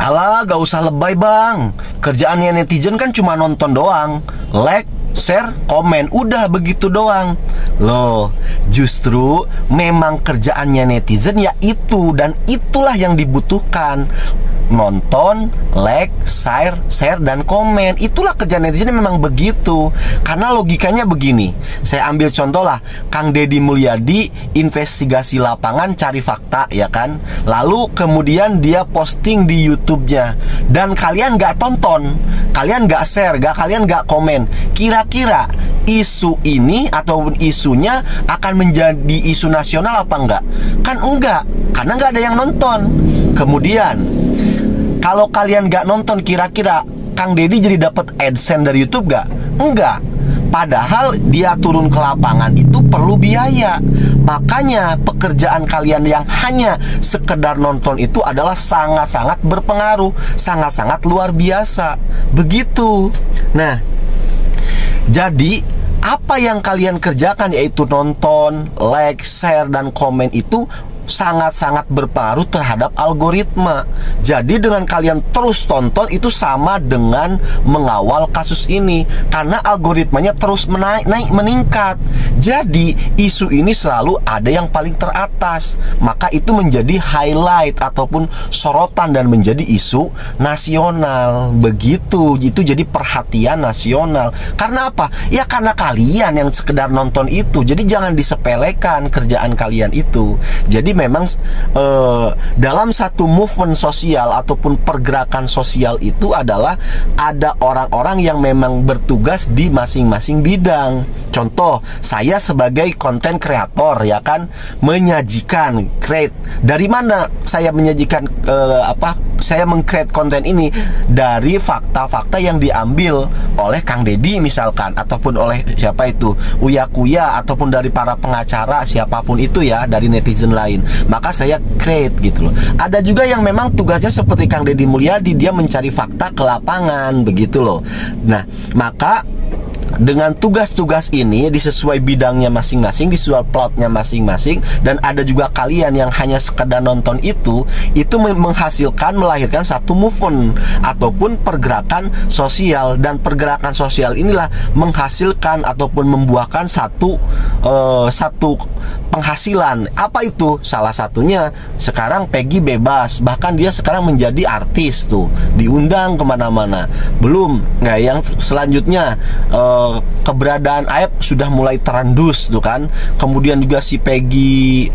Alah, gak usah lebay bang. Kerjaannya netizen kan cuma nonton doang, like, share, komen, udah begitu doang. Loh, justru memang kerjaannya netizen ya itu, dan itulah yang dibutuhkan. Nonton, like, share, dan komen. Itulah kerjaan netizen memang begitu. Karena logikanya begini. Saya ambil contoh lah, Kang Deddy Mulyadi investigasi lapangan cari fakta, ya kan. Lalu kemudian dia posting di YouTube-nya, dan kalian gak tonton, kalian gak share, kalian gak komen. Kira-kira isu ini ataupun isunya akan menjadi isu nasional apa enggak? Kan enggak, karena enggak ada yang nonton. Kemudian kalau kalian gak nonton, kira-kira Kang Deddy jadi dapat AdSense dari YouTube gak? Enggak. Padahal dia turun ke lapangan itu perlu biaya. Makanya pekerjaan kalian yang hanya sekedar nonton itu adalah sangat-sangat berpengaruh, sangat-sangat luar biasa. Begitu. Nah, jadi apa yang kalian kerjakan, yaitu nonton, like, share, dan komen itu sangat-sangat berpengaruh terhadap algoritma. Jadi dengan kalian terus tonton itu sama dengan mengawal kasus ini, karena algoritmanya terus meningkat. Jadi isu ini selalu ada yang paling teratas, maka itu menjadi highlight ataupun sorotan dan menjadi isu nasional. Begitu, itu jadi perhatian nasional. Karena apa? Ya karena kalian yang sekedar nonton itu. Jadi jangan disepelekan kerjaan kalian itu. Jadi memang dalam satu movement sosial ataupun pergerakan sosial itu adalah ada orang-orang yang memang bertugas di masing-masing bidang. Contoh, saya sebagai konten kreator, ya kan, menyajikan, create. Dari mana saya menyajikan saya meng-create konten ini? Dari fakta-fakta yang diambil oleh Kang Deddy misalkan, ataupun oleh siapa itu, Uya Kuya, ataupun dari para pengacara siapapun itu ya, dari netizen lain. Maka saya create gitu loh. Ada juga yang memang tugasnya seperti Kang Deddy Mulyadi, dia mencari fakta ke lapangan begitu loh. Nah, maka dengan tugas-tugas ini disesuai bidangnya masing-masing, disesuai plotnya masing-masing, dan ada juga kalian yang hanya sekedar nonton itu menghasilkan, melahirkan satu movement ataupun pergerakan sosial, dan pergerakan sosial inilah menghasilkan ataupun membuahkan satu penghasilan. Apa itu? Salah satunya sekarang Peggy bebas, bahkan dia sekarang menjadi artis tuh, diundang kemana-mana. Belum, nggak, yang selanjutnya keberadaan Aep sudah mulai terendus tuh kan. Kemudian juga si Peggy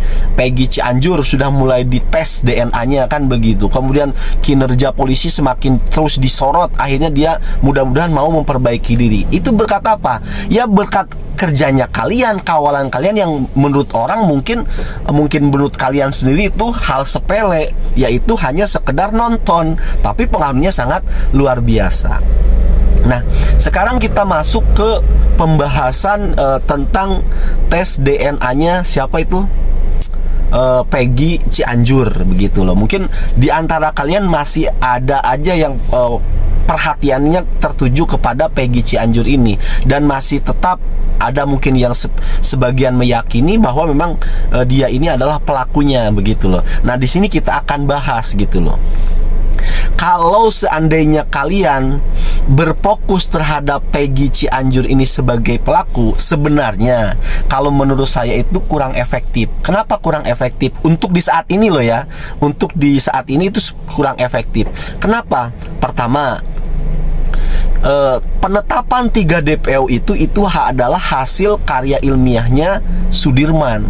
Cianjur sudah mulai dites DNA-nya kan begitu. Kemudian kinerja polisi semakin terus disorot. Akhirnya dia mudah-mudahan mau memperbaiki diri. Itu berkat apa? Ya berkat kerjanya kalian, kawalan kalian yang menurut orang mungkin menurut kalian sendiri itu hal sepele, yaitu hanya sekedar nonton, tapi pengaruhnya sangat luar biasa. Nah, sekarang kita masuk ke pembahasan tentang tes DNA-nya siapa itu? Peggy Cianjur begitu loh. Mungkin di antara kalian masih ada aja yang perhatiannya tertuju kepada Peggy Cianjur ini, dan masih tetap ada mungkin yang sebagian meyakini bahwa memang dia ini adalah pelakunya begitu loh. Nah, di sini kita akan bahas gitu loh. Kalau seandainya kalian berfokus terhadap Peggy Cianjur ini sebagai pelaku, sebenarnya kalau menurut saya itu kurang efektif. Kenapa kurang efektif? Untuk di saat ini loh ya, untuk di saat ini itu kurang efektif. Kenapa? Pertama, penetapan 3 DPO itu adalah hasil karya ilmiahnya Sudirman.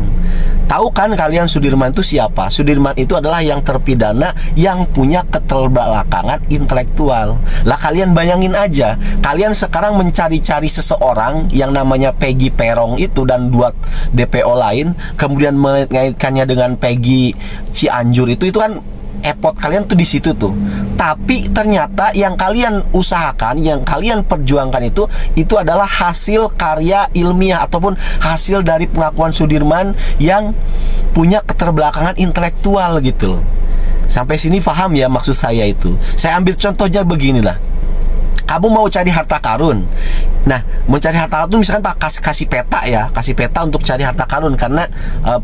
Tahu kan kalian Sudirman itu siapa? Sudirman itu adalah yang terpidana yang punya keterbelakangan intelektual. Lah kalian bayangin aja, kalian sekarang mencari-cari seseorang yang namanya Peggy Perong itu dan 2 DPO lain, kemudian mengaitkannya dengan Peggy Cianjur itu kan effort kalian tuh di situ tuh. Tapi ternyata yang kalian usahakan, yang kalian perjuangkan itu adalah hasil karya ilmiah ataupun hasil dari pengakuan Sudirman yang punya keterbelakangan intelektual gitu loh. Sampai sini paham ya maksud saya itu? Saya ambil contohnya beginilah. Kamu mau cari harta karun. Nah, mencari harta karun misalkan Pak kasih peta ya, kasih peta untuk cari harta karun karena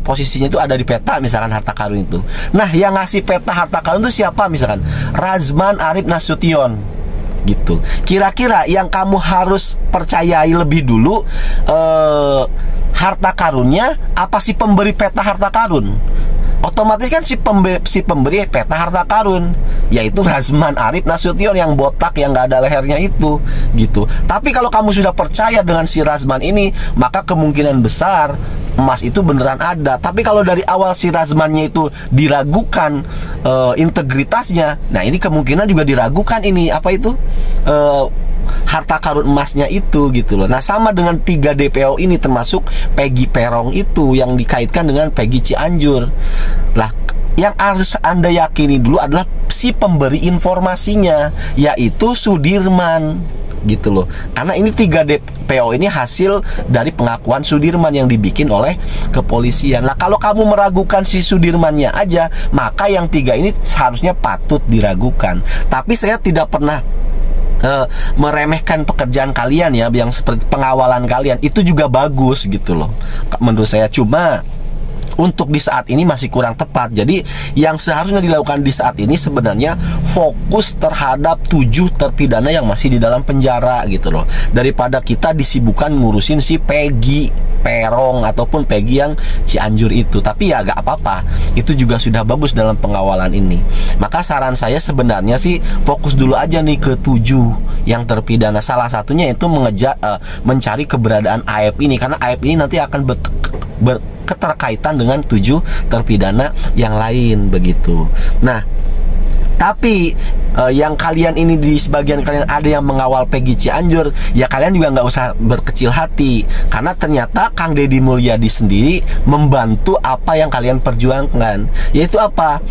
posisinya itu ada di peta misalkan harta karun itu. Nah, yang ngasih peta harta karun itu siapa misalkan? Razman Arif Nasution gitu. Kira-kira yang kamu harus percayai lebih dulu harta karunnya apa si pemberi peta harta karun? Otomatis kan si pemberi peta harta karun yaitu Razman Arif Nasution yang botak yang nggak ada lehernya itu gitu. Tapi kalau kamu sudah percaya dengan si Razman ini, maka kemungkinan besar emas itu beneran ada. Tapi kalau dari awal si Razmannya itu diragukan integritasnya, nah ini kemungkinan juga diragukan ini apa itu harta karun emasnya itu gitu loh. Nah, sama dengan 3 DPO ini termasuk Peggy Peron itu yang dikaitkan dengan Peggy Cianjur. Lah, yang harus Anda yakini dulu adalah si pemberi informasinya, yaitu Sudirman gitu loh. Karena ini 3 DPO ini hasil dari pengakuan Sudirman yang dibikin oleh kepolisian. Nah, kalau kamu meragukan si Sudirmannya aja, maka yang 3 ini seharusnya patut diragukan. Tapi saya tidak pernah meremehkan pekerjaan kalian ya, yang seperti pengawalan kalian itu juga bagus gitu loh menurut saya. Cuma untuk di saat ini masih kurang tepat. Jadi yang seharusnya dilakukan di saat ini sebenarnya fokus terhadap 7 terpidana yang masih di dalam penjara gitu loh, daripada kita disibukkan ngurusin si Peggy Peron ataupun Peggy yang Cianjur itu. Tapi ya gak apa-apa, itu juga sudah bagus dalam pengawalan ini. Maka saran saya sebenarnya sih fokus dulu aja nih ke 7 yang terpidana. Salah satunya itu mencari keberadaan Aep ini, karena Aep ini nanti akan keterkaitan dengan 7 terpidana yang lain begitu. Nah, tapi yang kalian ini, di sebagian kalian ada yang mengawal Peggy Cianjur, ya kalian juga nggak usah berkecil hati, karena ternyata Kang Deddy Mulyadi sendiri membantu apa yang kalian perjuangkan. Yaitu apa?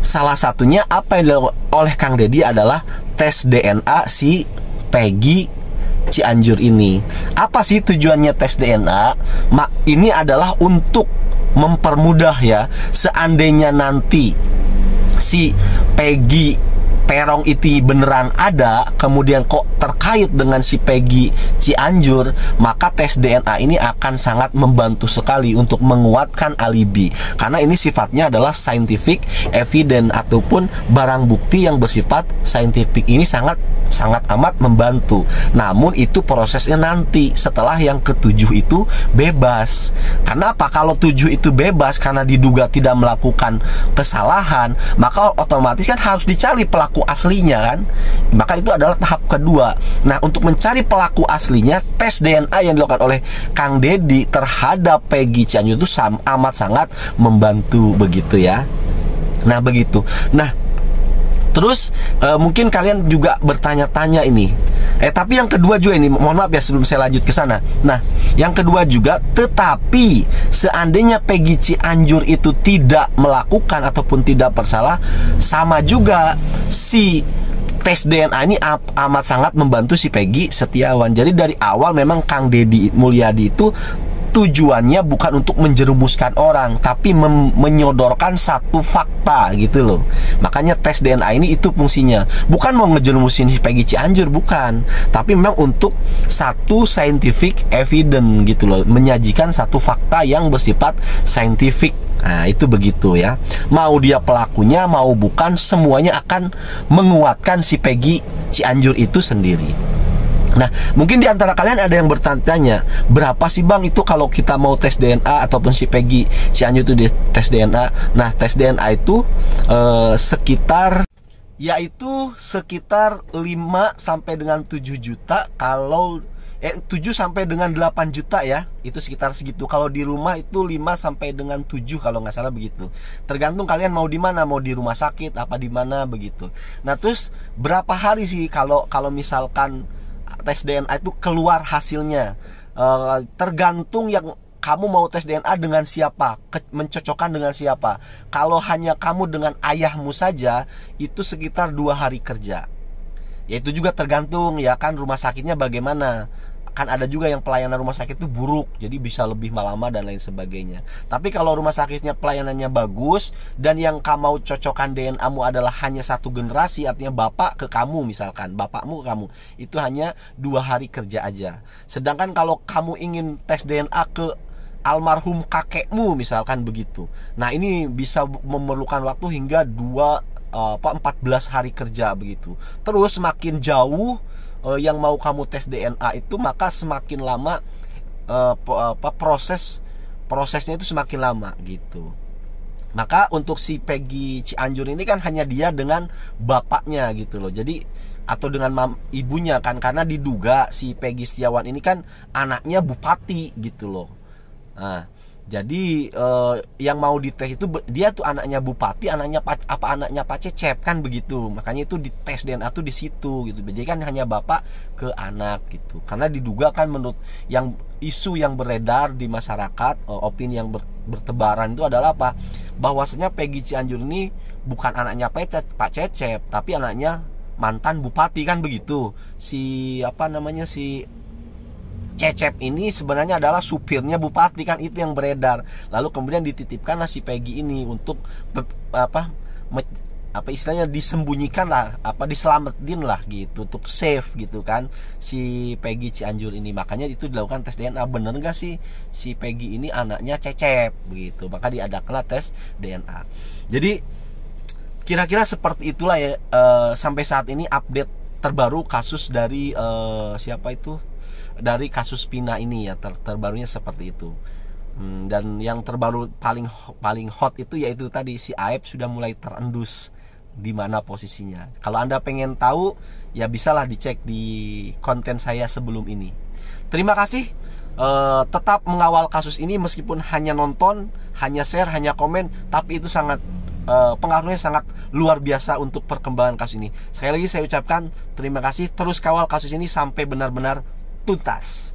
Salah satunya apa yang dilakukan oleh Kang Deddy adalah tes DNA si Peggy Cianjur ini. Apa sih tujuannya tes DNA? Ini adalah untuk mempermudah ya, seandainya nanti si Peggy Peron itu beneran ada, kemudian kok terkait dengan si Peggy Cianjur, maka tes DNA ini akan sangat membantu sekali untuk menguatkan alibi. Karena ini sifatnya adalah scientific evidence ataupun barang bukti yang bersifat scientific. Ini sangat amat membantu. Namun itu prosesnya nanti setelah yang ke-7 itu bebas. Karena apa? Kalau 7 itu bebas karena diduga tidak melakukan kesalahan, maka otomatis kan harus dicari pelaku aslinya kan. Maka itu adalah tahap kedua. Nah, untuk mencari pelaku aslinya, tes DNA yang dilakukan oleh Kang Deddy terhadap Peggy Cianjur itu amat sangat membantu begitu ya. Nah, begitu. Nah, terus mungkin kalian juga bertanya-tanya ini. Tapi yang kedua juga ini, mohon maaf ya sebelum saya lanjut ke sana. Nah, yang kedua juga, tetapi seandainya Peggy Cianjur itu tidak melakukan ataupun tidak bersalah, sama juga si tes DNA ini amat sangat membantu si Peggy Setiawan. Jadi dari awal memang Kang Deddy Mulyadi itu tujuannya bukan untuk menjerumuskan orang, tapi menyodorkan satu fakta gitu loh. Makanya tes DNA ini itu fungsinya bukan mau ngejerumusin Peggy Cianjur, bukan, tapi memang untuk satu scientific evidence gitu loh, menyajikan satu fakta yang bersifat scientific. Nah, itu begitu ya. Mau dia pelakunya mau bukan, semuanya akan menguatkan si Peggy Cianjur itu sendiri. Nah, mungkin di antara kalian ada yang bertanya, berapa sih bang itu kalau kita mau tes DNA ataupun si Peggy Cianjur itu di tes DNA? Nah, tes DNA itu sekitar 5 sampai dengan 7 juta. Kalau 7 sampai dengan 8 juta ya, itu sekitar segitu. Kalau di rumah itu 5 sampai dengan 7 kalau nggak salah begitu. Tergantung kalian mau di mana, mau di rumah sakit apa di mana begitu. Nah, terus berapa hari sih kalau misalkan tes DNA itu keluar hasilnya? Tergantung yang kamu mau tes DNA dengan siapa, mencocokkan dengan siapa. Kalau hanya kamu dengan ayahmu saja, itu sekitar 2 hari kerja. Ya itu juga tergantung ya kan rumah sakitnya bagaimana. kan ada juga yang pelayanan rumah sakit itu buruk, jadi bisa lebih lama dan lain sebagainya. Tapi kalau rumah sakitnya pelayanannya bagus dan yang kamu mau cocokkan DNA-mu adalah hanya satu generasi, artinya bapak ke kamu misalkan, bapakmu ke kamu, itu hanya 2 hari kerja aja. Sedangkan kalau kamu ingin tes DNA ke almarhum kakekmu misalkan begitu, nah ini bisa memerlukan waktu hingga 14 hari kerja begitu. Terus semakin jauh yang mau kamu tes DNA itu, maka semakin lama prosesnya itu semakin lama gitu. Maka untuk si Peggy Cianjur ini kan hanya dia dengan bapaknya gitu loh. Jadi atau dengan ibunya kan, karena diduga si Peggy Setiawan ini kan anaknya bupati gitu loh. Nah, jadi yang mau dites itu dia tuh anaknya bupati, anaknya anaknya Pak Cecep kan begitu. Makanya itu dites DNA tuh di situ gitu. Jadi kan hanya bapak ke anak gitu. Karena diduga kan menurut yang isu yang beredar di masyarakat, opini yang bertebaran itu adalah apa? Bahwasanya Peggy Cianjur ini bukan anaknya Pak Cecep, tapi anaknya mantan bupati kan begitu. Si Cecep ini sebenarnya adalah supirnya bupati kan, itu yang beredar. Lalu kemudian dititipkanlah si Peggy ini untuk istilahnya disembunyikan lah, diselamatin lah gitu, untuk save gitu kan si Peggy Cianjur ini. Makanya itu dilakukan tes DNA, bener gak sih si Peggy ini anaknya Cecep begitu, maka diadakanlah tes DNA. Jadi kira-kira seperti itulah ya sampai saat ini update terbaru kasus dari dari kasus Pina ini ya, terbarunya seperti itu. Dan yang terbaru paling hot itu yaitu tadi si Aep sudah mulai terendus di mana posisinya. Kalau Anda pengen tahu ya bisalah dicek di konten saya sebelum ini. Terima kasih tetap mengawal kasus ini, meskipun hanya nonton, hanya share, hanya komen, tapi itu sangat pengaruhnya sangat luar biasa untuk perkembangan kasus ini. Sekali lagi saya ucapkan terima kasih, terus kawal kasus ini sampai benar-benar tuntas.